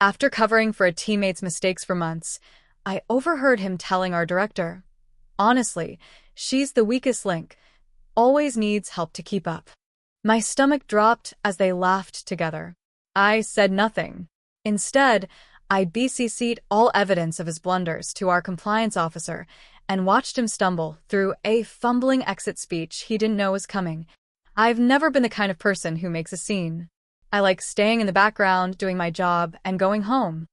After covering for a teammate's mistakes for months, I overheard him telling our director, "Honestly, she's the weakest link. Always needs help to keep up." My stomach dropped as they laughed together. I said nothing. Instead, I Bcc'd all evidence of his blunders to our compliance officer and watched him stumble through a fumbling exit speech he didn't know was coming. I've never been the kind of person who makes a scene. I like staying in the background, doing my job, and going home.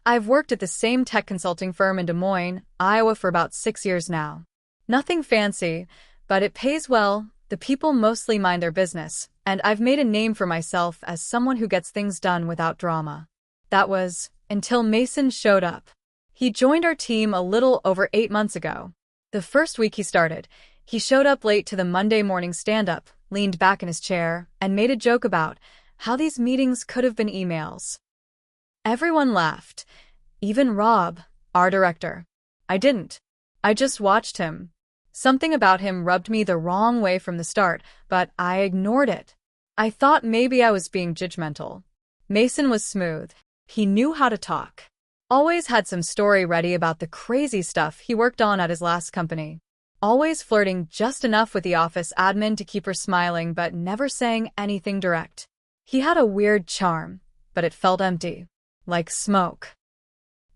I've worked at the same tech consulting firm in Des Moines, Iowa for about 6 years now. Nothing fancy, but it pays well, the people mostly mind their business, and I've made a name for myself as someone who gets things done without drama. That was until Mason showed up. He joined our team a little over 8 months ago. The first week he started, he showed up late to the Monday morning stand-up, leaned back in his chair, and made a joke about how these meetings could have been emails. Everyone laughed, even Rob, our director. I didn't. I just watched him. Something about him rubbed me the wrong way from the start, but I ignored it. I thought maybe I was being judgmental. Mason was smooth. He knew how to talk. Always had some story ready about the crazy stuff he worked on at his last company. Always flirting just enough with the office admin to keep her smiling but never saying anything direct. He had a weird charm, but it felt empty, like smoke.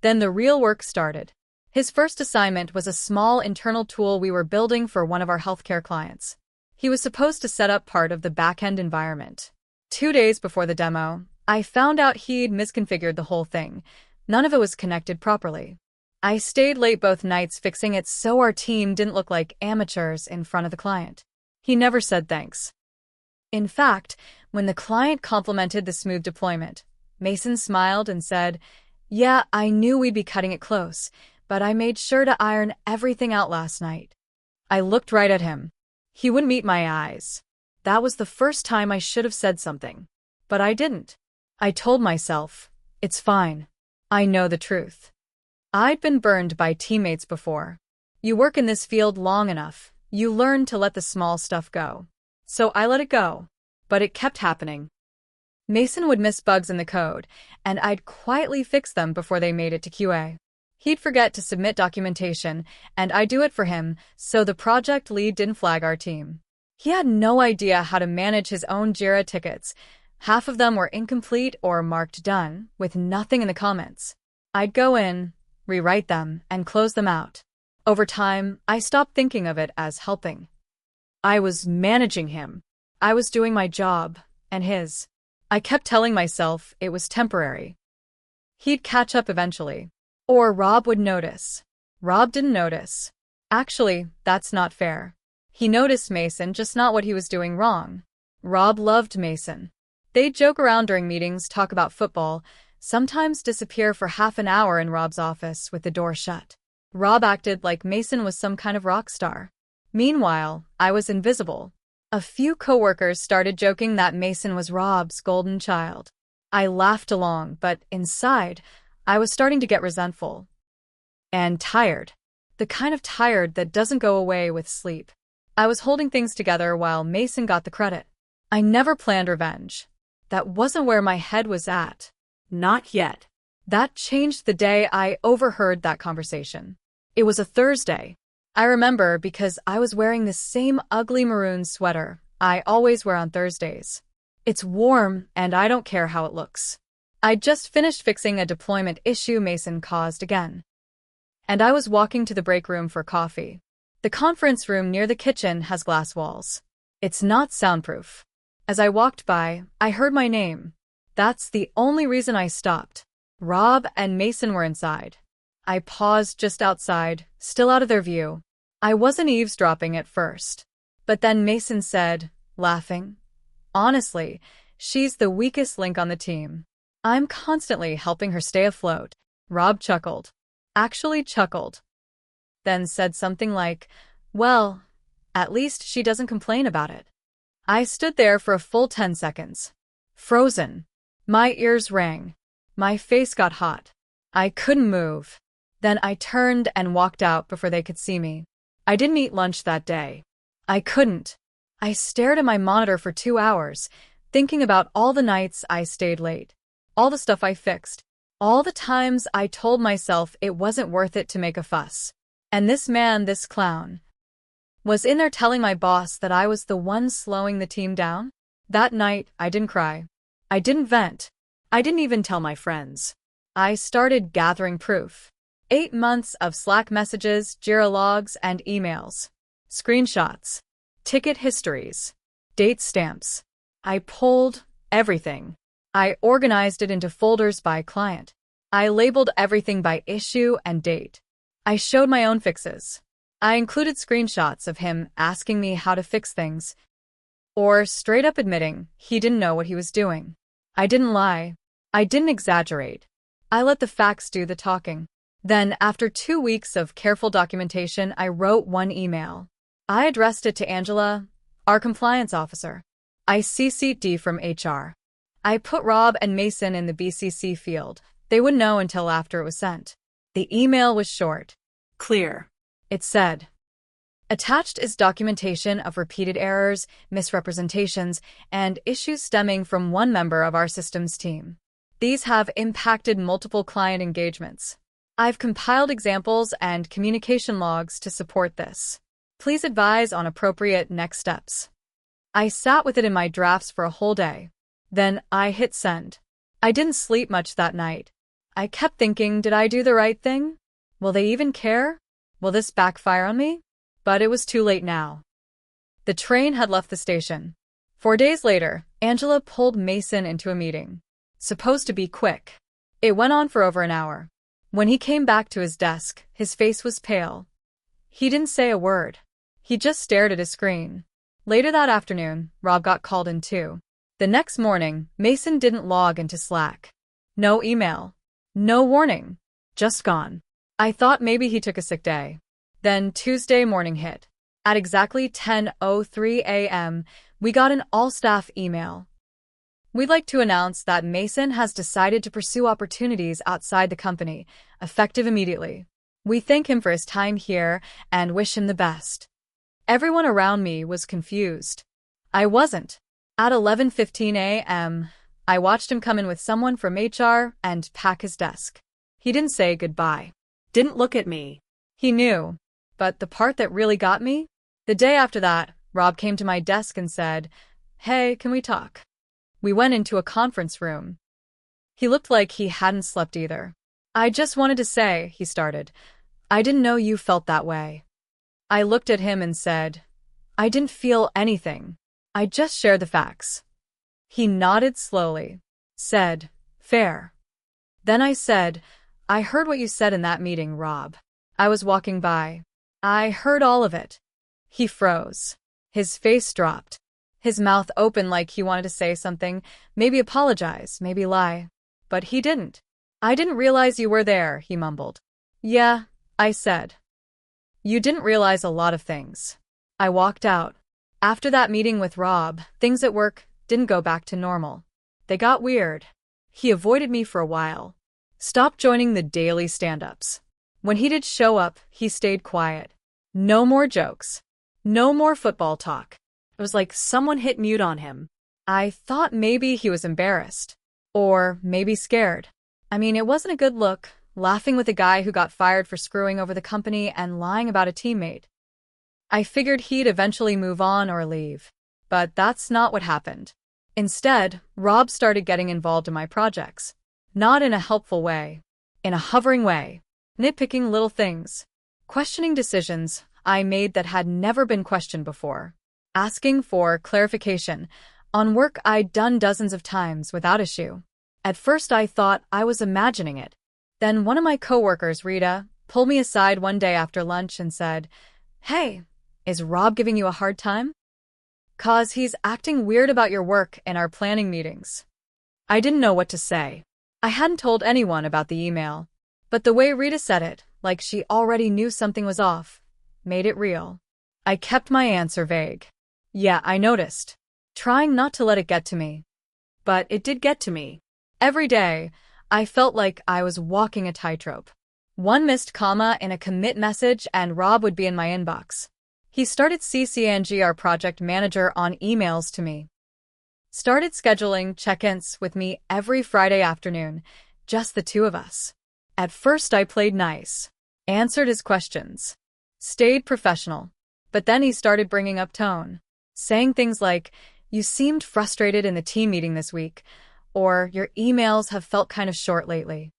Then the real work started. His first assignment was a small internal tool we were building for one of our healthcare clients. He was supposed to set up part of the back-end environment. 2 days before the demo, I found out he'd misconfigured the whole thing. None of it was connected properly. I stayed late both nights fixing it so our team didn't look like amateurs in front of the client. He never said thanks. In fact, when the client complimented the smooth deployment, Mason smiled and said, "Yeah, I knew we'd be cutting it close, but I made sure to iron everything out last night." I looked right at him. He wouldn't meet my eyes. That was the first time I should have said something. But I didn't. I told myself, it's fine. I know the truth. I'd been burned by teammates before. You work in this field long enough, you learn to let the small stuff go. So I let it go. But it kept happening. Mason would miss bugs in the code, and I'd quietly fix them before they made it to QA. He'd forget to submit documentation, and I'd do it for him, so the project lead didn't flag our team. He had no idea how to manage his own Jira tickets. Half of them were incomplete or marked done, with nothing in the comments. I'd go in, rewrite them, and close them out. Over time, I stopped thinking of it as helping. I was managing him. I was doing my job, and his. I kept telling myself it was temporary. He'd catch up eventually. Or Rob would notice. Rob didn't notice. Actually, that's not fair. He noticed Mason, just not what he was doing wrong. Rob loved Mason. They'd joke around during meetings, talk about football, sometimes disappear for half an hour in Rob's office with the door shut. Rob acted like Mason was some kind of rock star. Meanwhile, I was invisible. A few coworkers started joking that Mason was Rob's golden child. I laughed along, but inside, I was starting to get resentful. And tired. The kind of tired that doesn't go away with sleep. I was holding things together while Mason got the credit. I never planned revenge. That wasn't where my head was at. Not yet. That changed the day I overheard that conversation. It was a Thursday. I remember because I was wearing the same ugly maroon sweater I always wear on Thursdays. It's warm, and I don't care how it looks. I'd just finished fixing a deployment issue Mason caused again. And I was walking to the break room for coffee. The conference room near the kitchen has glass walls. It's not soundproof. As I walked by, I heard my name. That's the only reason I stopped. Rob and Mason were inside. I paused just outside, still out of their view. I wasn't eavesdropping at first. But then Mason said, laughing, "Honestly, she's the weakest link on the team. I'm constantly helping her stay afloat." Rob chuckled. Actually chuckled. Then said something like, "Well, at least she doesn't complain about it." I stood there for a full 10 seconds. Frozen. My ears rang. My face got hot. I couldn't move. Then I turned and walked out before they could see me. I didn't eat lunch that day. I couldn't. I stared at my monitor for 2 hours, thinking about all the nights I stayed late. all the stuff I fixed, all the times I told myself it wasn't worth it to make a fuss. And this man, this clown, was in there telling my boss that I was the one slowing the team down? That night, I didn't cry. I didn't vent. I didn't even tell my friends. I started gathering proof. 8 months of Slack messages, Jira logs, and emails. Screenshots. Ticket histories. Date stamps. I pulled everything. I organized it into folders by client. I labeled everything by issue and date. I showed my own fixes. I included screenshots of him asking me how to fix things, or straight up admitting he didn't know what he was doing. I didn't lie. I didn't exaggerate. I let the facts do the talking. Then, after 2 weeks of careful documentation, I wrote one email. I addressed it to Angela, our compliance officer. I CC'd Dee from HR. I put Rob and Mason in the BCC field. They wouldn't know until after it was sent. The email was short. Clear. It said, attached is documentation of repeated errors, misrepresentations, and issues stemming from one member of our systems team. These have impacted multiple client engagements. I've compiled examples and communication logs to support this. Please advise on appropriate next steps. I sat with it in my drafts for a whole day. Then I hit send. I didn't sleep much that night. I kept thinking, did I do the right thing? Will they even care? Will this backfire on me? But it was too late now. The train had left the station. 4 days later, Angela pulled Mason into a meeting. Supposed to be quick. It went on for over an hour. When he came back to his desk, his face was pale. He didn't say a word. He just stared at his screen. Later that afternoon, Rob got called in too. The next morning, Mason didn't log into Slack. No email. No warning. Just gone. I thought maybe he took a sick day. Then Tuesday morning hit. At exactly 10:03 a.m., we got an all-staff email. We'd like to announce that Mason has decided to pursue opportunities outside the company, effective immediately. We thank him for his time here and wish him the best. Everyone around me was confused. I wasn't. At 11:15 a.m., I watched him come in with someone from HR and pack his desk. He didn't say goodbye. Didn't look at me. He knew. But the part that really got me? The day after that, Rob came to my desk and said, "Hey, can we talk?" We went into a conference room. He looked like he hadn't slept either. "I just wanted to say," he started, "I didn't know you felt that way." I looked at him and said, "I didn't feel anything. I just shared the facts." He nodded slowly, said, "Fair." Then I said, "I heard what you said in that meeting, Rob. I was walking by. I heard all of it." He froze. His face dropped. His mouth opened like he wanted to say something, maybe apologize, maybe lie. But he didn't. "I didn't realize you were there," he mumbled. "Yeah," I said. "You didn't realize a lot of things." I walked out. After that meeting with Rob, things at work didn't go back to normal. They got weird. He avoided me for a while. Stopped joining the daily stand-ups. When he did show up, he stayed quiet. No more jokes. No more football talk. It was like someone hit mute on him. I thought maybe he was embarrassed. Or maybe scared. I mean, it wasn't a good look, laughing with a guy who got fired for screwing over the company and lying about a teammate. I figured he'd eventually move on or leave. But that's not what happened. Instead, Rob started getting involved in my projects. Not in a helpful way. In a hovering way. Nitpicking little things. Questioning decisions I made that had never been questioned before. Asking for clarification on work I'd done dozens of times without issue. At first I thought I was imagining it. Then one of my coworkers, Rita, pulled me aside one day after lunch and said, "Hey, is Rob giving you a hard time? 'Cause he's acting weird about your work in our planning meetings." I didn't know what to say. I hadn't told anyone about the email. But the way Rita said it, like she already knew something was off, made it real. I kept my answer vague. "Yeah, I noticed." Trying not to let it get to me. But it did get to me. Every day, I felt like I was walking a tightrope. One missed comma in a commit message and Rob would be in my inbox. He started CCing our project manager on emails to me. Started scheduling check-ins with me every Friday afternoon, just the two of us. At first I played nice, answered his questions, stayed professional, but then he started bringing up tone, saying things like, "You seemed frustrated in the team meeting this week," or "Your emails have felt kind of short lately."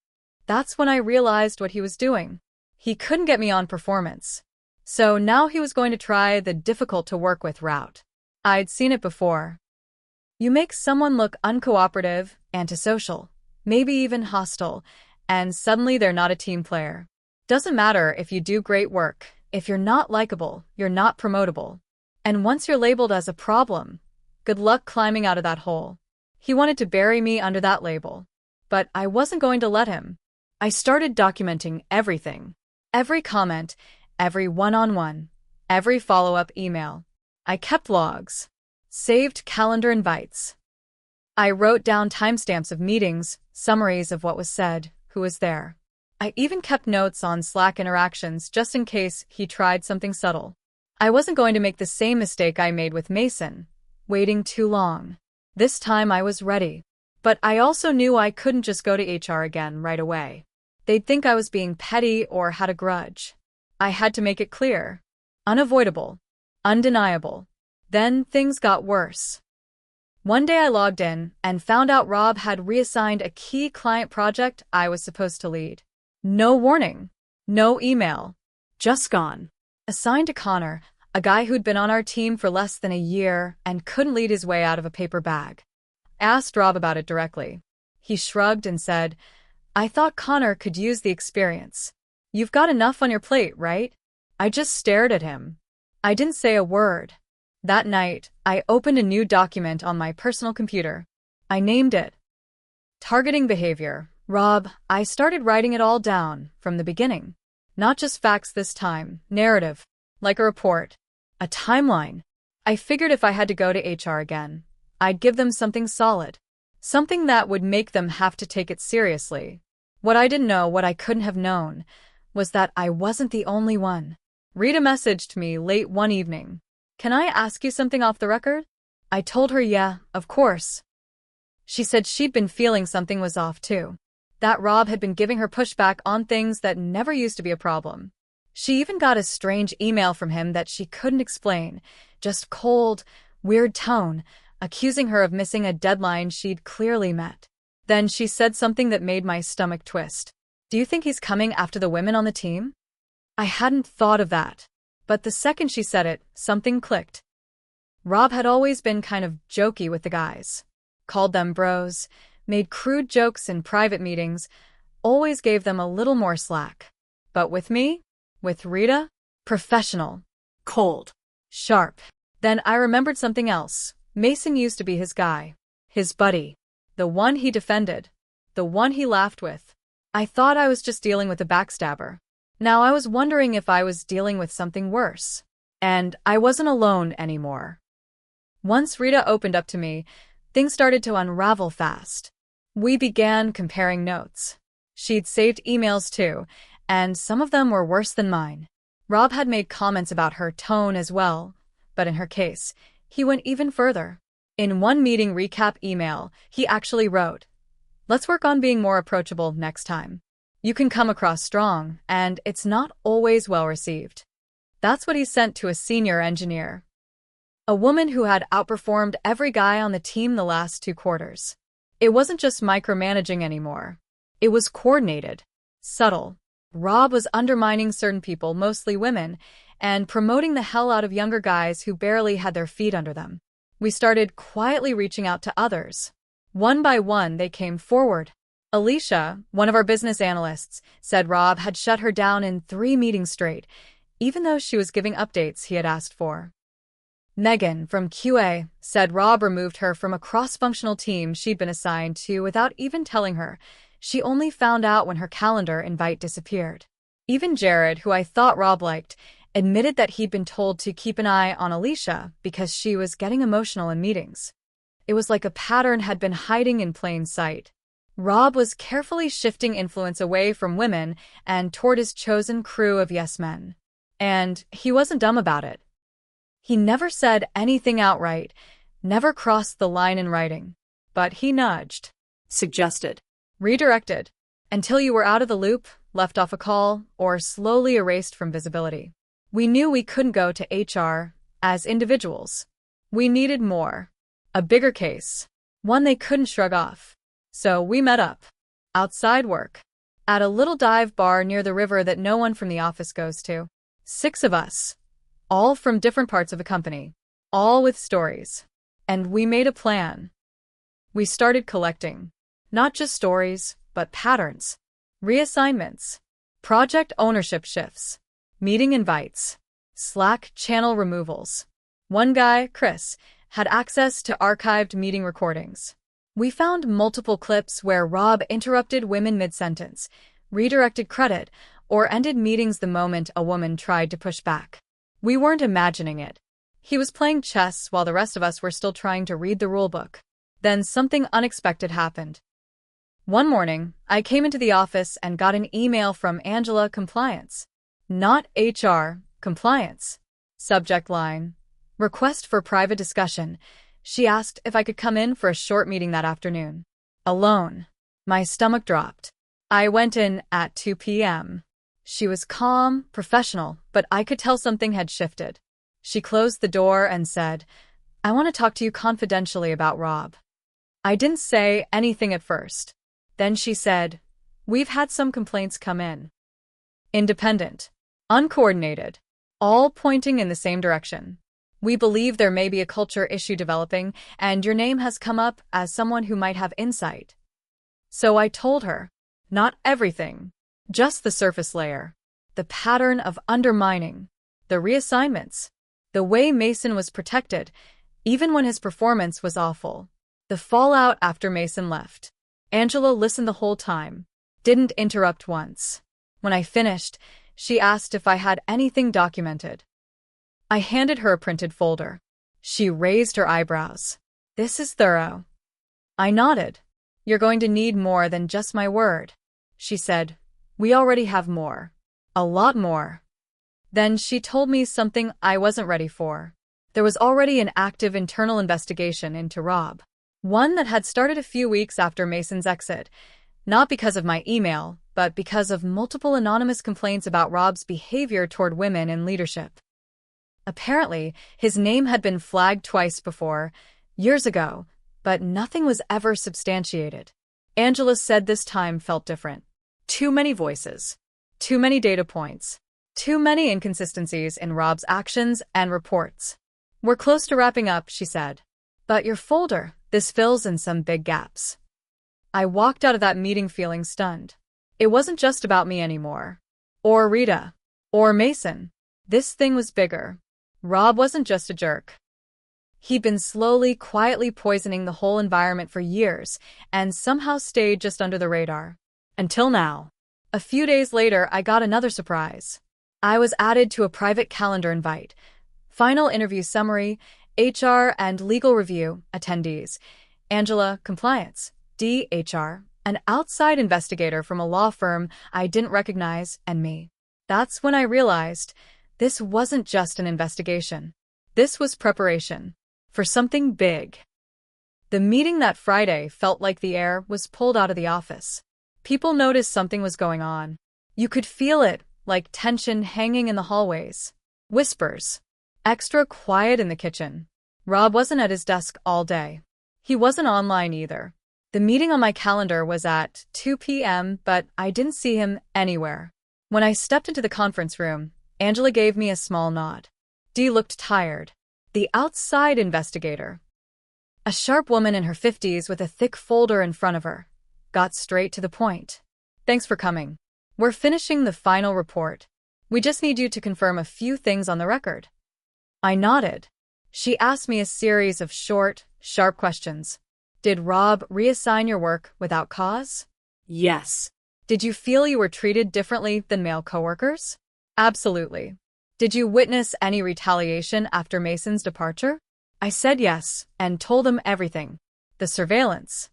That's when I realized what he was doing. He couldn't get me on performance. So now he was going to try the difficult-to-work-with route. I'd seen it before. You make someone look uncooperative, antisocial, maybe even hostile, and suddenly they're not a team player. Doesn't matter if you do great work. If you're not likable, you're not promotable. And once you're labeled as a problem, good luck climbing out of that hole. He wanted to bury me under that label. But I wasn't going to let him. I started documenting everything. Every comment, every one-on-one, every follow-up email. I kept logs, saved calendar invites. I wrote down timestamps of meetings, summaries of what was said, who was there. I even kept notes on Slack interactions just in case he tried something subtle. I wasn't going to make the same mistake I made with Mason, waiting too long. This time I was ready. But I also knew I couldn't just go to HR again right away. They'd think I was being petty or had a grudge. I had to make it clear. Unavoidable. Undeniable. Then things got worse. One day I logged in and found out Rob had reassigned a key client project I was supposed to lead. No warning. No email. Just gone. Assigned to Connor, a guy who'd been on our team for less than a year and couldn't lead his way out of a paper bag. I asked Rob about it directly. He shrugged and said, "I thought Connor could use the experience. You've got enough on your plate, right?" I just stared at him. I didn't say a word. That night, I opened a new document on my personal computer. I named it Targeting Behavior. Rob, I started writing it all down from the beginning. Not just facts this time, narrative, like a report, a timeline. I figured if I had to go to HR again, I'd give them something solid, something that would make them have to take it seriously. What I didn't know, what I couldn't have known, was that I wasn't the only one. Rita messaged me late one evening. "Can I ask you something off the record?" I told her, yeah, of course. She said she'd been feeling something was off too. That Rob had been giving her pushback on things that never used to be a problem. She even got a strange email from him that she couldn't explain, just cold, weird tone, accusing her of missing a deadline she'd clearly met. Then she said something that made my stomach twist. "Do you think he's coming after the women on the team?" I hadn't thought of that. But the second she said it, something clicked. Rob had always been kind of jokey with the guys. Called them bros, made crude jokes in private meetings, always gave them a little more slack. But with me? With Rita? Professional. Cold. Sharp. Then I remembered something else. Mason used to be his guy. His buddy. The one he defended. The one he laughed with. I thought I was just dealing with a backstabber. Now I was wondering if I was dealing with something worse. And I wasn't alone anymore. Once Rita opened up to me, things started to unravel fast. We began comparing notes. She'd saved emails too, and some of them were worse than mine. Rob had made comments about her tone as well, but in her case, he went even further. In one meeting recap email, he actually wrote, "Let's work on being more approachable next time. You can come across strong, and it's not always well received." That's what he sent to a senior engineer. A woman who had outperformed every guy on the team the last 2 quarters. It wasn't just micromanaging anymore. It was coordinated, subtle. Rob was undermining certain people, mostly women, and promoting the hell out of younger guys who barely had their feet under them. We started quietly reaching out to others. One by one, they came forward. Alicia, one of our business analysts, said Rob had shut her down in 3 meetings straight, even though she was giving updates he had asked for. Megan, from QA, said Rob removed her from a cross-functional team she'd been assigned to without even telling her. She only found out when her calendar invite disappeared. Even Jared, who I thought Rob liked, admitted that he'd been told to keep an eye on Alicia because she was getting emotional in meetings. It was like a pattern had been hiding in plain sight. Rob was carefully shifting influence away from women and toward his chosen crew of yes men. And he wasn't dumb about it. He never said anything outright, Never crossed the line in writing. But he nudged. Suggested. Redirected. Until you were out of the loop, left off a call, or slowly erased from visibility. We knew we couldn't go to HR as individuals. We needed more. A bigger case. One they couldn't shrug off. So we met up. Outside work. At a little dive bar near the river that no one from the office goes to. 6 of us. All from different parts of the company. All with stories. And we made a plan. We started collecting. Not just stories, but patterns. Reassignments. Project ownership shifts. Meeting invites. Slack channel removals. One guy, Chris, had access to archived meeting recordings. We found multiple clips where Rob interrupted women mid-sentence, redirected credit, or ended meetings the moment a woman tried to push back. We weren't imagining it. He was playing chess while the rest of us were still trying to read the rulebook. Then something unexpected happened. One morning, I came into the office and got an email from Angela, compliance. Not HR, compliance. Subject line. Request for private discussion. She asked if I could come in for a short meeting that afternoon. Alone. My stomach dropped. I went in at 2 p.m. She was calm, professional, but I could tell something had shifted. She closed the door and said, "I want to talk to you confidentially about Rob." I didn't say anything at first. Then she said, "We've had some complaints come in. Independent. Uncoordinated. All pointing in the same direction. We believe there may be a culture issue developing, and your name has come up as someone who might have insight." So I told her, not everything, just the surface layer, the pattern of undermining, the reassignments, the way Mason was protected, even when his performance was awful, the fallout after Mason left. Angela listened the whole time, didn't interrupt once. When I finished, she asked if I had anything documented. I handed her a printed folder. She raised her eyebrows. "This is thorough." I nodded. "You're going to need more than just my word." She said, "We already have more. A lot more." Then she told me something I wasn't ready for. There was already an active internal investigation into Rob. One that had started a few weeks after Mason's exit, not because of my email, but because of multiple anonymous complaints about Rob's behavior toward women in leadership. Apparently, his name had been flagged twice before, years ago, but nothing was ever substantiated. Angela said this time felt different. Too many voices. Too many data points. Too many inconsistencies in Rob's actions and reports. "We're close to wrapping up," she said. "But your folder, this fills in some big gaps." I walked out of that meeting feeling stunned. It wasn't just about me anymore. Or Rita. Or Mason. This thing was bigger. Rob wasn't just a jerk. He'd been slowly, quietly poisoning the whole environment for years, and somehow stayed just under the radar. Until now. A few days later, I got another surprise. I was added to a private calendar invite. Final interview summary, HR and legal review, attendees. Angela, compliance. HR, an outside investigator from a law firm I didn't recognize, and me. That's when I realized this wasn't just an investigation. This was preparation for something big. The meeting that Friday felt like the air was pulled out of the office. People noticed something was going on. You could feel it, like tension hanging in the hallways. Whispers. Extra quiet in the kitchen. Rob wasn't at his desk all day. He wasn't online either. The meeting on my calendar was at 2 p.m., but I didn't see him anywhere. When I stepped into the conference room, Angela gave me a small nod. Dee looked tired. The outside investigator, a sharp woman in her 50s with a thick folder in front of her, got straight to the point. "Thanks for coming. We're finishing the final report. We just need you to confirm a few things on the record." I nodded. She asked me a series of short, sharp questions. "Did Rob reassign your work without cause?" Yes. "Did you feel you were treated differently than male coworkers?" "Absolutely." "Did you witness any retaliation after Mason's departure?" I said yes, and told them everything. The surveillance.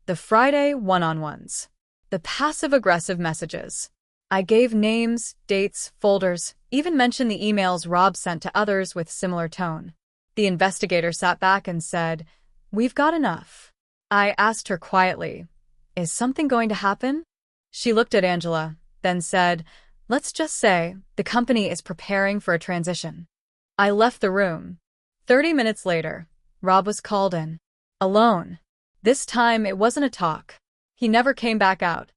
The Friday one-on-ones. The passive-aggressive messages. I gave names, dates, folders, even mentioned the emails Rob sent to others with similar tone. The investigator sat back and said, "We've got enough." I asked her quietly, "Is something going to happen?" She looked at Angela, then said, "Let's just say the company is preparing for a transition." I left the room. 30 minutes later, Rob was called in. Alone. This time it wasn't a talk. He never came back out.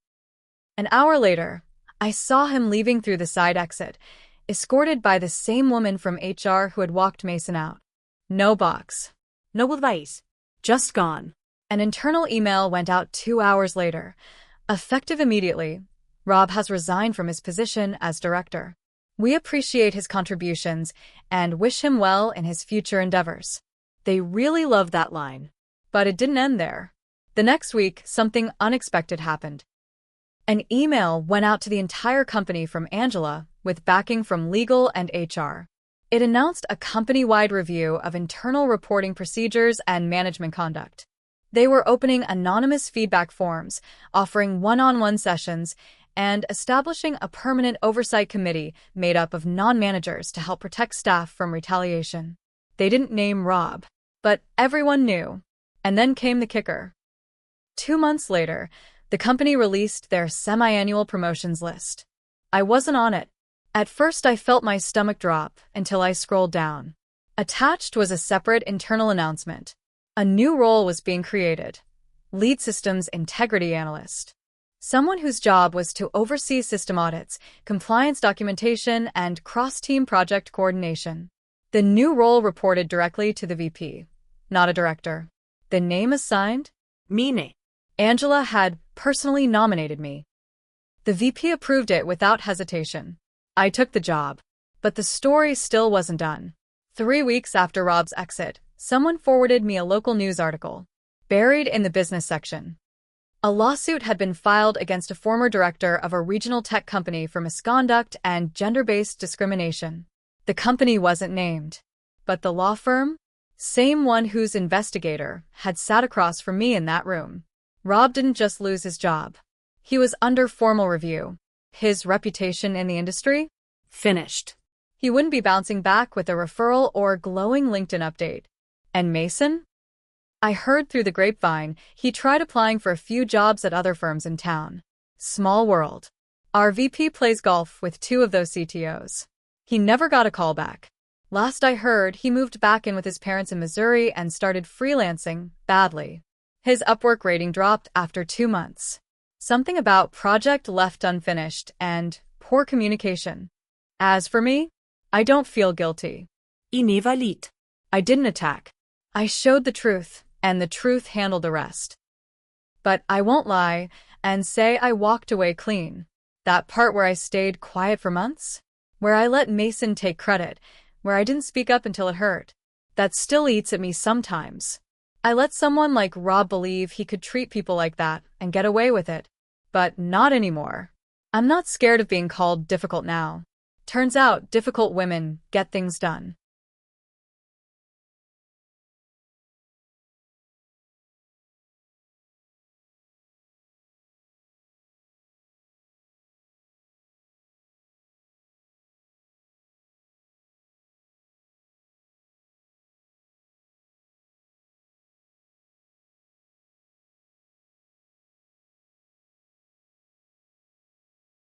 An hour later, I saw him leaving through the side exit, escorted by the same woman from HR who had walked Mason out. No box. No advice. Just gone. An internal email went out 2 hours later. Effective immediately, Rob has resigned from his position as director. We appreciate his contributions and wish him well in his future endeavors. They really loved that line. But it didn't end there. The next week, something unexpected happened. An email went out to the entire company from Angela with backing from legal and HR. It announced a company-wide review of internal reporting procedures and management conduct. They were opening anonymous feedback forms, offering one-on-one sessions, and establishing a permanent oversight committee made up of non-managers to help protect staff from retaliation. They didn't name Rob, but everyone knew. And then came the kicker. 2 months later, the company released their semi-annual promotions list. I wasn't on it. At first I felt my stomach drop until I scrolled down. Attached was a separate internal announcement. A new role was being created. Lead Systems Integrity Analyst. Someone whose job was to oversee system audits, compliance documentation, and cross-team project coordination. The new role reported directly to the VP, not a director. The name assigned? Meaning. Angela had personally nominated me. The VP approved it without hesitation. I took the job. But the story still wasn't done. 3 weeks after Rob's exit, someone forwarded me a local news article. Buried in the business section. A lawsuit had been filed against a former director of a regional tech company for misconduct and gender-based discrimination. The company wasn't named. But the law firm? Same one whose investigator had sat across from me in that room. Rob didn't just lose his job. He was under formal review. His reputation in the industry? Finished. He wouldn't be bouncing back with a referral or glowing LinkedIn update. And Mason? I heard through the grapevine he tried applying for a few jobs at other firms in town. Small world. Our VP plays golf with 2 of those CTOs. He never got a call back. Last I heard, he moved back in with his parents in Missouri and started freelancing, badly. His Upwork rating dropped after 2 months. Something about project left unfinished and poor communication. As for me, I don't feel guilty. Invalid. I didn't attack. I showed the truth, and the truth handled the rest. But I won't lie and say I walked away clean. That part where I stayed quiet for months? Where I let Mason take credit, where I didn't speak up until it hurt. That still eats at me sometimes. I let someone like Rob believe he could treat people like that and get away with it. But not anymore. I'm not scared of being called difficult now. Turns out difficult women get things done.